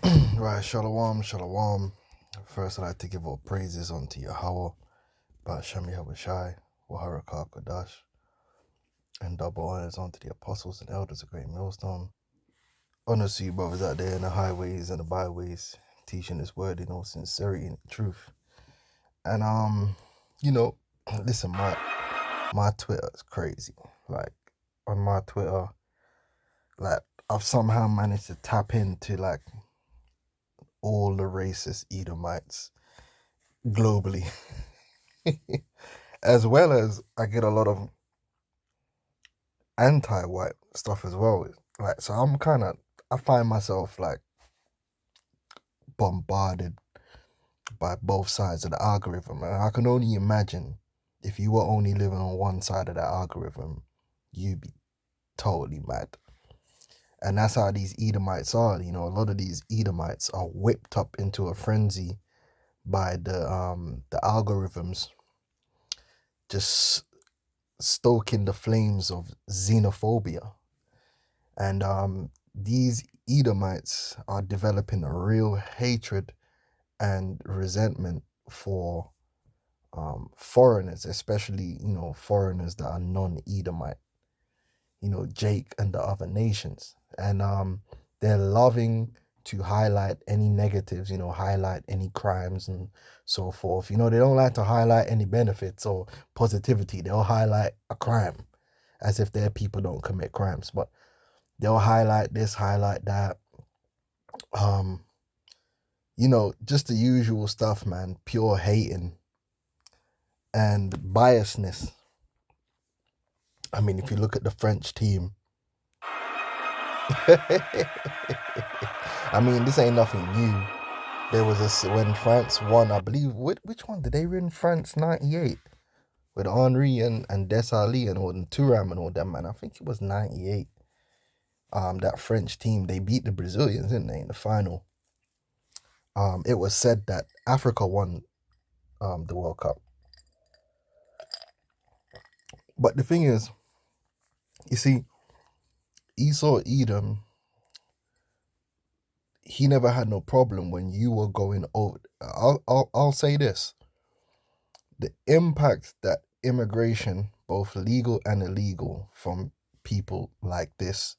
Right, shalom, shalom. First, I'd like to give all praises unto Yahweh, Ba'asham Yahushai, Waharakah Kodash, and double honors unto the apostles and elders of Great Millstone. Honors to you brothers out there in the highways and the byways, teaching this word in all sincerity and truth. And you know, listen, my Twitter is crazy. Like on my Twitter, like I've somehow managed to tap into like all the racist Edomites globally. As well as I get a lot of anti-white stuff as well. Like, so I find myself like bombarded by both sides of the algorithm. And I can only imagine if you were only living on one side of that algorithm, you'd be totally mad. And that's how these Edomites are. You know, a lot of these Edomites are whipped up into a frenzy by the algorithms just stoking the flames of xenophobia. And these Edomites are developing a real hatred and resentment for foreigners, especially, foreigners that are non-Edomite, Jake and the other nations. And they're loving to highlight any negatives, highlight any crimes and so forth. They don't like to highlight any benefits or positivity. They'll highlight a crime as if their people don't commit crimes. But they'll highlight this, highlight that. Um, just the usual stuff, man. Pure hating and biasness. I mean, if you look at the French team, I mean, this ain't nothing new. There was when France won, I believe, which one did they win? France 98 with Henri and Desailly and Thuram and all them, man. I think it was 98. That French team, they beat the Brazilians, didn't they, in the final? It was said that Africa won the World Cup. But the thing is, you see, Esau Edom, he never had no problem when you were going over. I'll say this: the impact that immigration, both legal and illegal, from people like this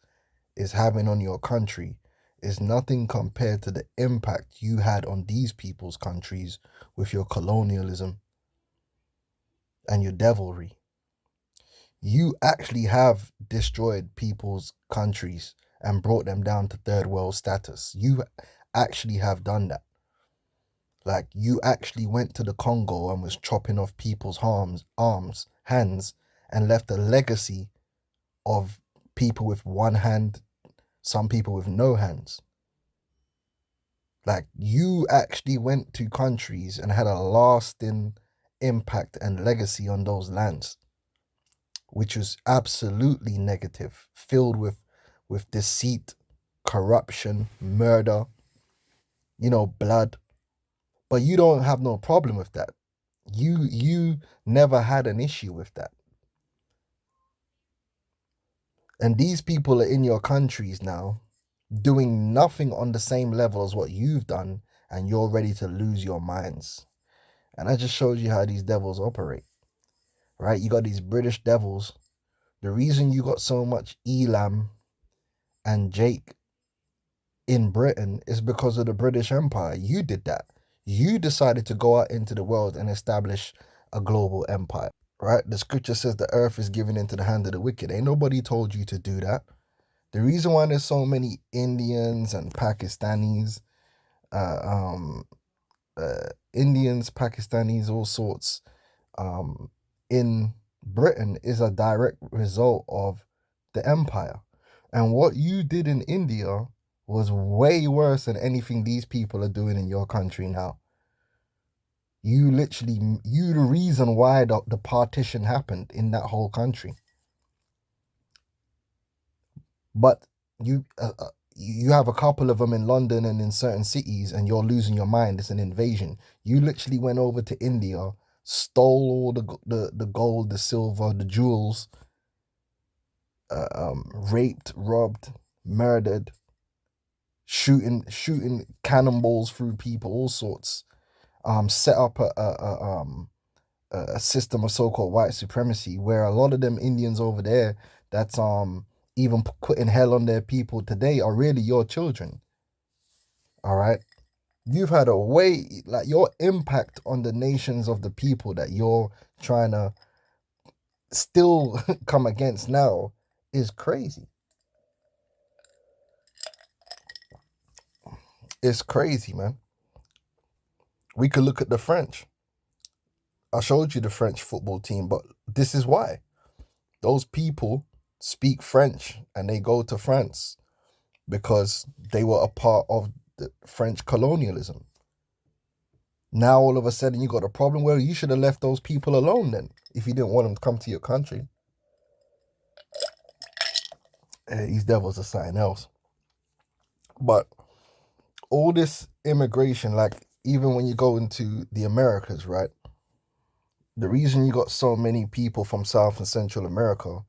is having on your country is nothing compared to the impact you had on these people's countries with your colonialism and your devilry. You actually have destroyed people's countries and brought them down to third world status. You actually have done that. Like, you actually went to the Congo and was chopping off people's arms, hands, and left a legacy of people with one hand, some people with no hands. Like, you actually went to countries and had a lasting impact and legacy on those lands, which was absolutely negative, filled with deceit, corruption, murder, blood. But you don't have no problem with that. You never had an issue with that. And these people are in your countries now doing nothing on the same level as what you've done, and you're ready to lose your minds. And that just shows you how these devils operate, right? You got these British devils. The reason you got so much Elam and Jake in Britain is because of the British Empire. You did that. You decided to go out into the world and establish a global empire, right? The scripture says the earth is given into the hand of the wicked. Ain't nobody told you to do that. The reason why there's so many Indians and Pakistanis, uh, um, Indians, Pakistanis, all sorts, in Britain is a direct result of the empire. And what you did in India was way worse than anything these people are doing in your country now. You the reason why the partition happened in that whole country. But you have a couple of them in London and in certain cities, and you're losing your mind. It's an invasion. You literally went over to India, stole all the gold, the silver, the jewels, raped, robbed, murdered, shooting cannonballs through people, all sorts. Set up a system of so-called white supremacy where a lot of them Indians over there that's even putting hell on their people today are really your children. All right. You've had a way, like, your impact on the nations of the people that you're trying to still come against now is crazy. It's crazy, man. We could look at the French. I showed you the French football team, but this is why. Those people speak French and they go to France because they were a part of the French colonialism. Now all of a sudden you got a problem. Well, you should have left those people alone then if you didn't want them to come to your country. These devils are something else. But all this immigration, like even when you go into the Americas, right? The reason you got so many people from South and Central America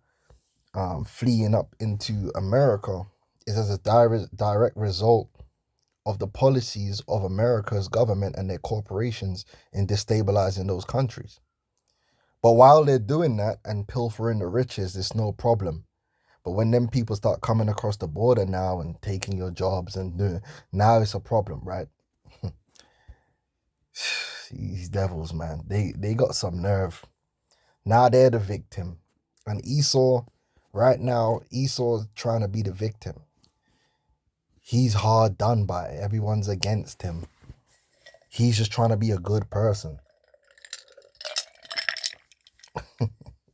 fleeing up into America is as a direct result of the policies of America's government and their corporations in destabilizing those countries. But while they're doing that and pilfering the riches, it's no problem. But when them people start coming across the border now and taking your jobs and doing, now it's a problem, right? These devils, man, they got some nerve. Now they're the victim. And Esau, right now, Esau's trying to be the victim. He's hard done by. Everyone's against him. He's just trying to be a good person.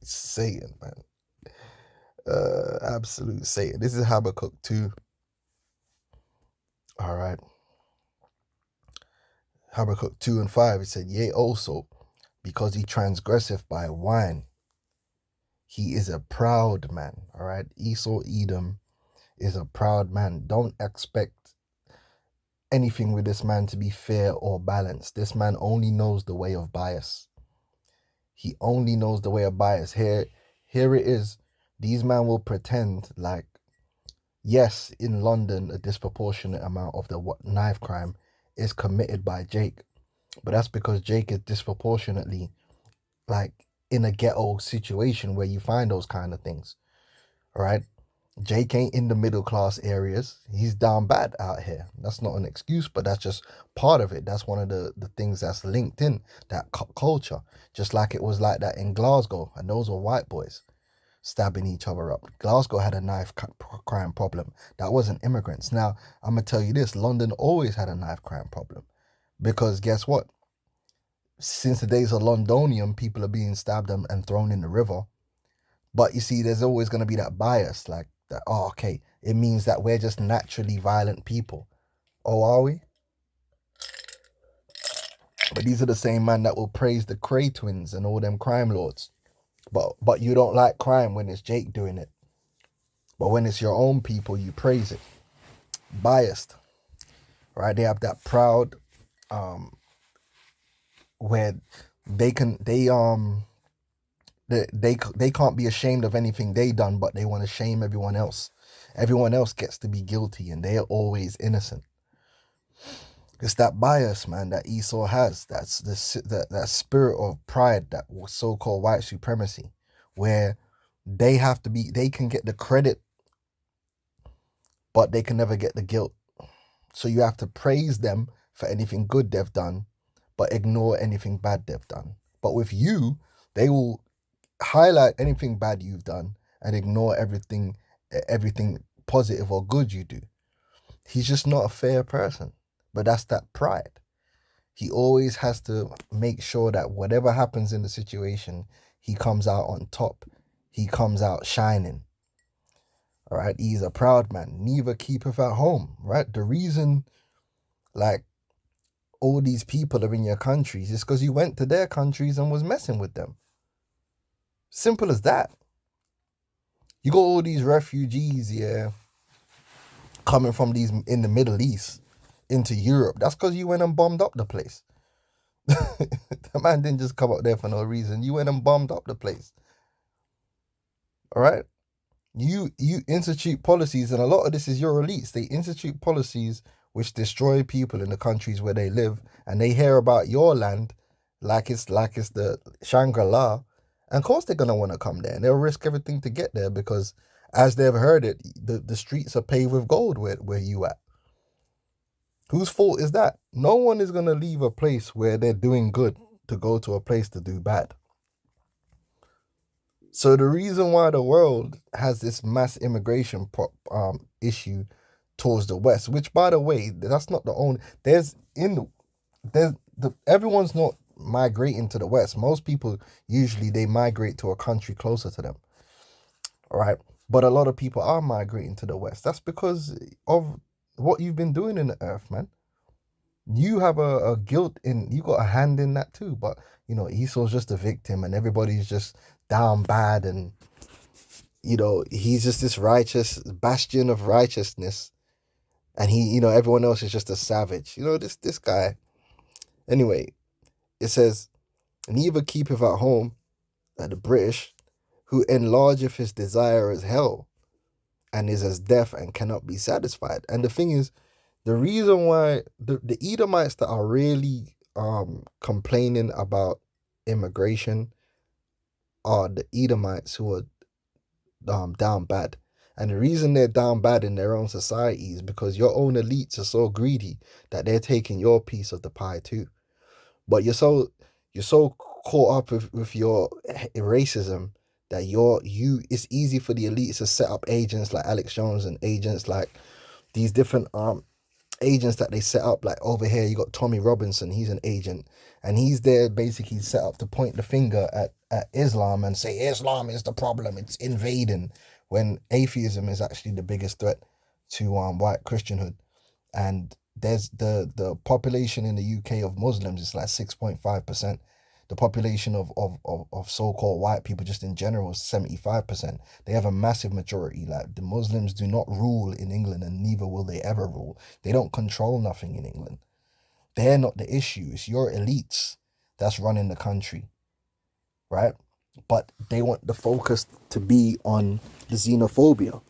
Satan, man. Absolute Satan. This is Habakkuk 2. All right. Habakkuk 2 and 5. It said, yea, also, because he transgresseth by wine. He is a proud man. All right. Esau, Edom is a proud man. Don't expect anything with this man to be fair or balanced. This man only knows the way of bias. He only knows the way of bias. Here it is. These men will pretend like, yes, in London, a disproportionate amount of the knife crime is committed by Jake. But that's because Jake is disproportionately, like, in a ghetto situation where you find those kind of things. All right? Jake ain't in the middle class areas. He's down bad out here. That's not an excuse, but that's just part of it. That's one of the things that's linked in that culture. Just like it was like that in Glasgow, and those were white boys stabbing each other up. Glasgow had a knife crime problem. That wasn't immigrants. Now, I'm going to tell you this. London always had a knife crime problem. Because guess what? Since the days of Londonium, people are being stabbed and thrown in the river. But you see, there's always going to be that bias, like that, oh, okay, it means that we're just naturally violent people. Oh, are we? But these are the same man that will praise the Cray twins and all them crime lords. But you don't like crime when it's Jake doing it. But when it's your own people, you praise it. Biased. Right? They have that proud where they can't be ashamed of anything they done, but they want to shame everyone else. Everyone else gets to be guilty and they are always innocent. It's that bias, man, that Esau has. That's that spirit of pride, that so-called white supremacy, where they can get the credit, but they can never get the guilt. So you have to praise them for anything good they've done, but ignore anything bad they've done. But with you, they will highlight anything bad you've done and ignore everything positive or good you do. He's just not a fair person. But that's that pride. He always has to make sure that whatever happens in the situation, he comes out on top. He comes out shining. All right. He's a proud man. Neither keepeth at home. Right. The reason, like, all these people are in your countries is because you went to their countries and was messing with them. Simple as that. You got all these refugees, yeah, coming from these in the Middle East into Europe. That's because you went and bombed up the place. The man didn't just come up there for no reason. You went and bombed up the place. All right? You institute policies, and a lot of this is your elites. They institute policies which destroy people in the countries where they live, and they hear about your land like it's the Shangri-La. And of course they're gonna want to come there, and they'll risk everything to get there because as they've heard it, the streets are paved with gold where you at. Whose fault is that? No one is gonna leave a place where they're doing good to go to a place to do bad. So the reason why the world has this mass immigration issue towards the West, which by the way, that's not the only. There's everyone's not migrating to the West. Most people usually they migrate to a country closer to them, all right? But a lot of people are migrating to the West. That's because of what you've been doing in the earth, man. You have a guilt in, you got a hand in that too. But Esau's just a victim, and everybody's just down bad, and he's just this righteous bastion of righteousness, and everyone else is just a savage. This guy. Anyway, it says, neither keepeth at home, at the British, who enlargeth his desire as hell, and is as deaf and cannot be satisfied. And the thing is, the reason why the Edomites that are really complaining about immigration are the Edomites who are down bad. And the reason they're down bad in their own society is because your own elites are so greedy that they're taking your piece of the pie too. But you're so caught up with your racism that it's easy for the elites to set up agents like Alex Jones and agents like these different agents that they set up. Like over here you got Tommy Robinson, he's an agent, and he's there basically set up to point the finger at Islam and say Islam is the problem, it's invading, when atheism is actually the biggest threat to white Christianhood. And there's the population in the UK of Muslims is like 6.5%. The population of so-called white people just in general is 75%. They have a massive majority. Like the Muslims do not rule in England, and neither will they ever rule. They don't control nothing in England. They're not the issue. It's your elites that's running the country, right? But they want the focus to be on the xenophobia.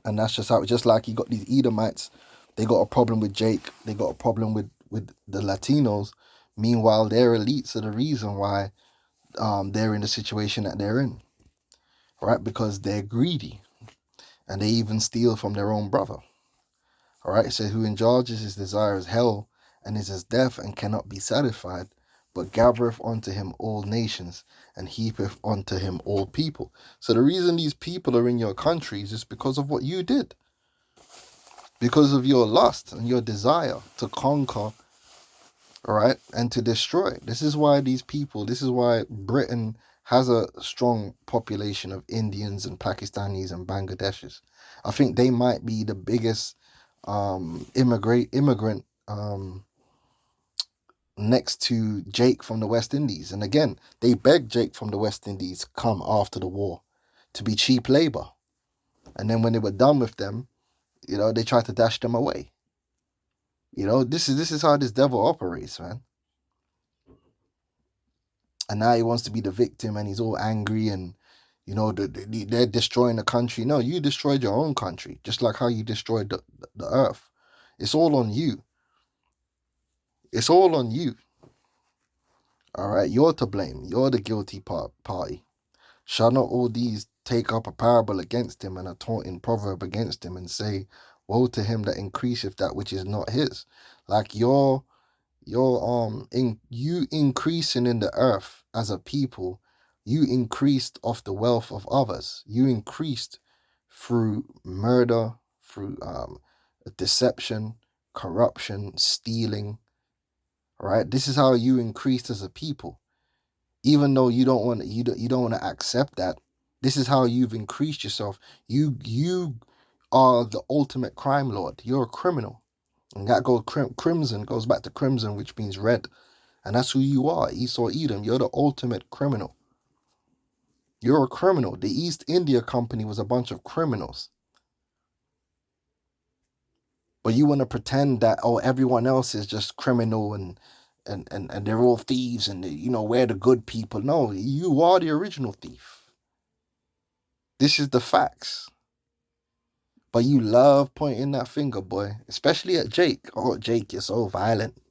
And that's just how, just like you got these Edomites, they got a problem with Jake, they got a problem with the Latinos. Meanwhile, their elites are the reason why they're in the situation that they're in, right? Because they're greedy, and they even steal from their own brother. All right, it says, who enlarges his desire as hell, and is as deaf and cannot be satisfied, but gathereth unto him all nations, and heapeth unto him all people. So the reason these people are in your countries is because of what you did. Because of your lust and your desire to conquer, all right, and to destroy. This is why Britain has a strong population of Indians and Pakistanis and Bangladeshis. I think they might be the biggest immigrant next to Jake from the West Indies. And again, they begged Jake from the West Indies come after the war to be cheap labor. And then when they were done with them, they tried to dash them away. This is how this devil operates, man. And now he wants to be the victim, and he's all angry, and they're destroying the country. No, you destroyed your own country, just like how you destroyed the earth. It's all on you. It's all on you. All right, you're to blame. You're the guilty party. Shall not all these take up a parable against him, and a taunting proverb against him, and say, woe to him that increaseth that which is not his? Like you increasing in the earth as a people, you increased off the wealth of others. You increased through murder, through deception, corruption, stealing. Right? This is how you increased as a people. Even though you don't want to accept that, this is how you've increased yourself. You are the ultimate crime lord. You're a criminal. And that goes crimson, goes back to crimson, which means red. And that's who you are, Esau Edom. You're the ultimate criminal. You're a criminal. The East India Company was a bunch of criminals. But you want to pretend that, everyone else is just criminal and they're all thieves, and we're the good people. No, you are the original thief. This is the facts. But you love pointing that finger, boy. Especially at Jake. Oh, Jake, you're so violent.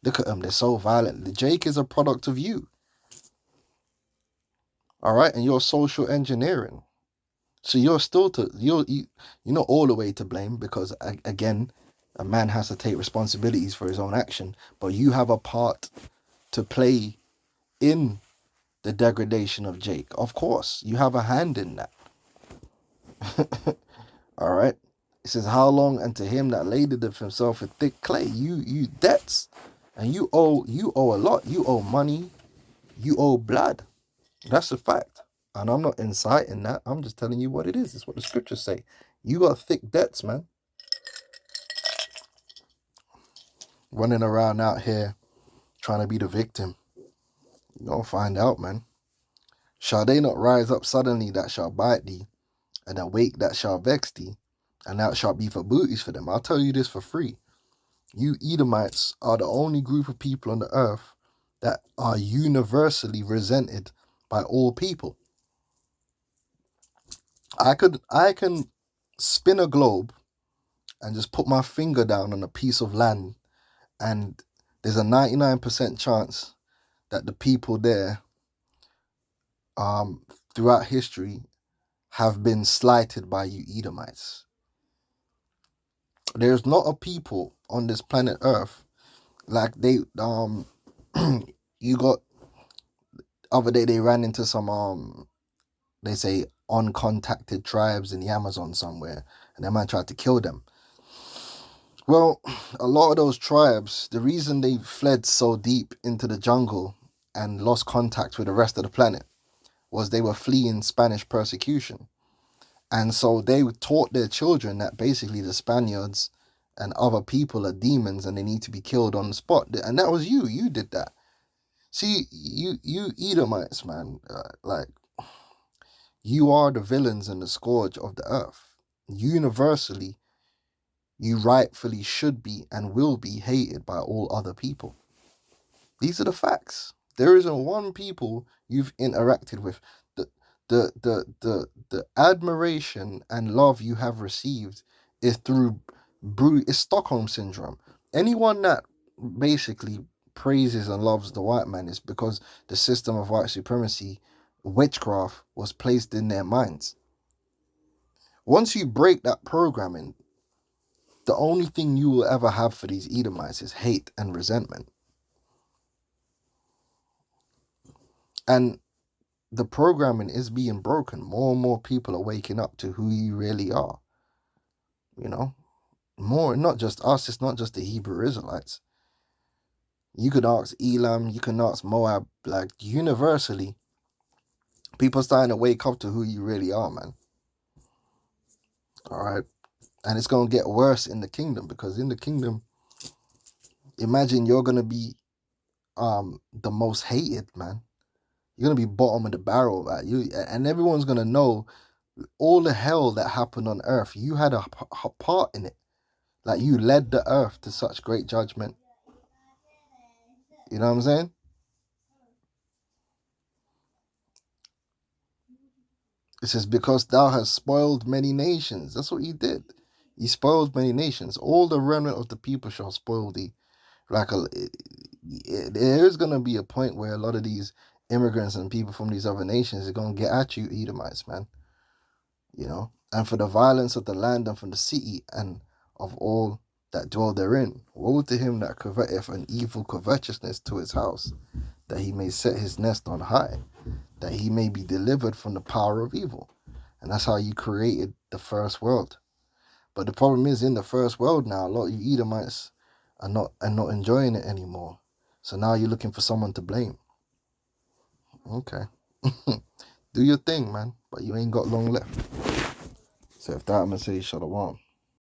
Look at them, they're so violent. The Jake is a product of you. All right, and you're social engineering. So you're still you're not all the way to blame, because again, a man has to take responsibilities for his own action. But you have a part to play in the degradation of Jake. Of course, you have a hand in that. All right. It says, how long unto him that laded of himself with thick clay? You debts, and you owe a lot. You owe money. You owe blood. That's a fact. And I'm not inciting that. I'm just telling you what it is. It's what the scriptures say. You got thick debts, man. Running around out here trying to be the victim. You're gonna find out, man. Shall they not rise up suddenly that shall bite thee, and awake that shall vex thee, and thou shalt be for booties for them? I'll tell you this for free. You Edomites are the only group of people on the earth that are universally resented by all people. I can spin a globe and just put my finger down on a piece of land, and there's a 99% chance that the people there throughout history have been slighted by you Edomites. There's not a people on this planet Earth like they you got other day they ran into some they say uncontacted tribes in the Amazon somewhere, and that man tried to kill them. Well, a lot of those tribes, the reason they fled so deep into the jungle and lost contact with the rest of the planet was they were fleeing Spanish persecution. And so they taught their children that basically the Spaniards and other people are demons and they need to be killed on the spot. And that was you. You did that. See, you Edomites, man, like, you are the villains and the scourge of the earth. Universally, you rightfully should be and will be hated by all other people. These are the facts. There isn't one people you've interacted with. The admiration and love you have received is through it's Stockholm syndrome. Anyone that basically praises and loves the white man is because the system of white supremacy, witchcraft, was placed in their minds. Once you break that programming, the only thing you will ever have for these Edomites is hate and resentment. And the programming is being broken. More and more people are waking up to who you really are. You know, more, not just us, it's not just the Hebrew Israelites. You could ask Elam, you can ask Moab, like universally, people starting to wake up to who you really are, man. All right. And it's going to get worse in the kingdom, because in the kingdom, imagine you're going to be the most hated, man. You're going to be bottom of the barrel, man. And everyone's going to know all the hell that happened on earth. You had a part in it. Like, you led the earth to such great judgment. You know what I'm saying? It says, because thou hast spoiled many nations. That's what you did. You spoiled many nations. All the remnant of the people shall spoil thee. There is going to be a point where a lot of these immigrants and people from these other nations are going to get at you, Edomites, man. You know? And for the violence of the land and from the city and of all that dwell therein, woe to him that coveteth an evil covetousness to his house, that he may set his nest on high, that he may be delivered from the power of evil. And that's how you created the first world. But the problem is, in the first world now, a lot of you Edomites are not enjoying it anymore. So now you're looking for someone to blame. Okay. Do your thing, man. But you ain't got long left. So if that, I'm going to say shalom.